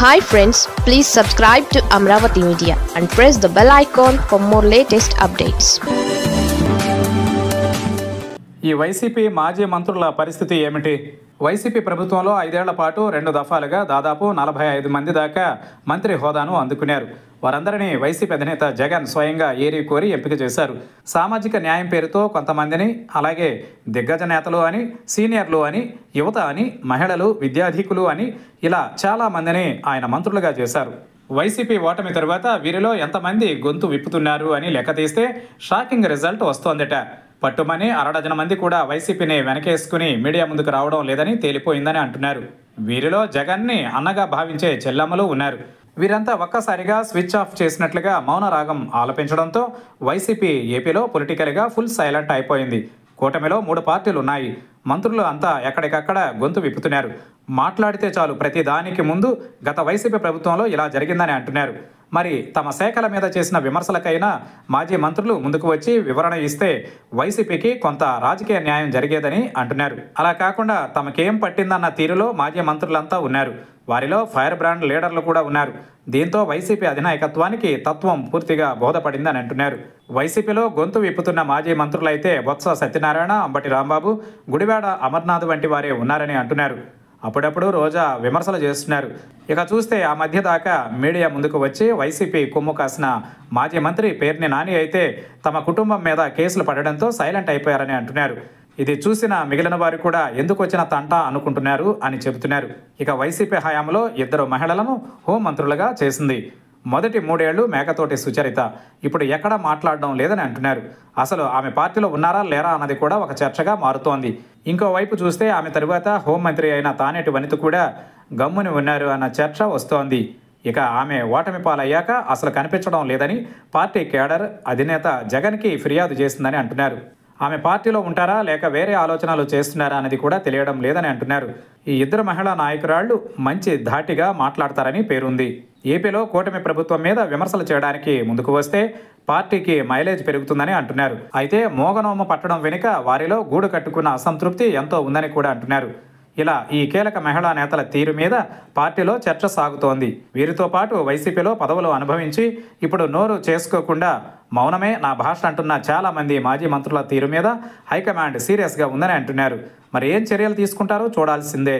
Hi friends, please subscribe to Amravati Media and press the bell icon for more latest updates. ఈ YCP మాజీ మంత్రుల పరిస్థితి ఏమిటి? YCP ప్రభుత్వంలో 5 ఏళ్ల పాటు 2 దఫాలుగా దాదాపు 45 మంది దాకా మంత్రి హోదాను అందుకున్నారు. వారందరినీ వైసీపీ అధినేత జగన్ స్వయంగా ఏరి కోరి ఎంపిక చేశారు. సామాజిక న్యాయం పేరుతో కొంతమందిని, అలాగే దిగ్గజ నేతలు అని, సీనియర్లు అని, యువత అని, మహిళలు, విద్యాధికులు అని ఇలా చాలా మందిని ఆయన మంత్రులుగా చేశారు. వైసీపీ ఓటమి తరువాత వీరిలో ఎంతమంది గొంతు విప్పుతున్నారు అని లెక్క తీస్తే షాకింగ్ రిజల్ట్ వస్తోందట. పట్టుమని 1/2 మంది కూడా వైసీపీని వెనకేసుకుని మీడియా ముందుకు రావడం లేదని తేలిపోయిందని అంటున్నారు. వీరిలో జగన్ని అన్నగా భావించే చెల్లమ్మలు ఉన్నారు. వీరంతా ఒక్కసారిగా స్విచ్ ఆఫ్ చేసినట్లుగా మౌన రాగం ఆలపించడంతో వైసీపీ ఏపీలో పొలిటికల్గా ఫుల్ సైలెంట్ అయిపోయింది. కూటమిలో 3 పార్టీలు ఉన్నాయి. మంత్రులు అంతా ఎక్కడికక్కడ గొంతు విప్పుతున్నారు. మాట్లాడితే చాలు ప్రతి దానికి ముందు గత వైసీపీ ప్రభుత్వంలో ఇలా జరిగిందని అంటున్నారు. మరి తమ శాఖల మీద చేసిన విమర్శలకైనా మాజీ మంత్రులు ముందుకు వచ్చి వివరణ ఇస్తే వైసీపీకి కొంత రాజకీయ న్యాయం జరిగేదని అంటున్నారు. అలా కాకుండా తమకేం పట్టిందన్న తీరులో మాజీ మంత్రులంతా ఉన్నారు. వారిలో ఫైర్ బ్రాండ్ లీడర్లు కూడా ఉన్నారు. దీంతో వైసీపీ అధినాయకత్వానికి తత్వం పూర్తిగా బోధపడిందని అంటున్నారు. వైసీపీలో గొంతు విప్పుతున్న మాజీ మంత్రులైతే బొత్స సత్యనారాయణ, అంబటి రాంబాబు, గుడివాడ అమర్నాథ్ వంటి వారే ఉన్నారని అంటున్నారు. అప్పుడప్పుడు రోజా విమర్శలు చేస్తున్నారు. ఇక చూస్తే ఆ మధ్య దాకా మీడియా ముందుకు వచ్చి వైసీపీ కొమ్ము కాసిన మాజీ మంత్రి పేర్ని నాని అయితే తమ కుటుంబం మీద కేసులు పడడంతో సైలెంట్ అయిపోయారని అంటున్నారు. ఇది చూసిన మిగిలిన వారు కూడా ఎందుకు వచ్చిన తంట అనుకుంటున్నారు అని చెబుతున్నారు. ఇక వైసీపీ హయాంలో 2 మహిళలను హోంమంత్రులుగా చేసింది. మొదటి 3 ఏళ్లు మేకతోటి సుచరిత. ఇప్పుడు ఎక్కడ మాట్లాడడం లేదని అంటున్నారు. అసలు ఆమె పార్టీలో ఉన్నారా లేరా అన్నది కూడా ఒక చర్చగా మారుతోంది. ఇంకోవైపు చూస్తే ఆమె తరువాత హోంమంత్రి అయిన తానేటి వనిత కూడా గమ్ముని ఉన్నారు అన్న చర్చ వస్తోంది. ఇక ఆమె ఓటమి పాలయ్యాక అసలు కనిపించడం లేదని పార్టీ కేడర్ అధినేత జగన్కి ఫిర్యాదు చేసిందని అంటున్నారు. ఆమె పార్టీలో ఉంటారా లేక వేరే ఆలోచనలు చేస్తున్నారా అనేది కూడా తెలియడం లేదని అంటున్నారు. ఈ 2 మహిళా నాయకురాళ్లు మంచి ధాటిగా మాట్లాడతారని పేరుంది. ఏపీలో కూటమి ప్రభుత్వం మీద విమర్శలు చేయడానికి ముందుకు వస్తే పార్టీకి మైలేజ్ పెరుగుతుందని అంటున్నారు. అయితే మోగనోమ పట్టడం వెనుక వారిలో గూడు కట్టుకున్న అసంతృప్తి ఎంతో ఉందని కూడా అంటున్నారు. ఇలా ఈ కీలక మహిళా నేతల తీరు మీద పార్టీలో చర్చ సాగుతోంది. వీరితో పాటు వైసీపీలో పదవులు అనుభవించి ఇప్పుడు నోరు చేసుకోకుండా మౌనమే నా భాష అంటున్న చాలా మంది మాజీ మంత్రుల తీరు మీద హైకమాండ్ సీరియస్గా ఉందని అంటున్నారు. మరి ఏం చర్యలు తీసుకుంటారో చూడాల్సిందే.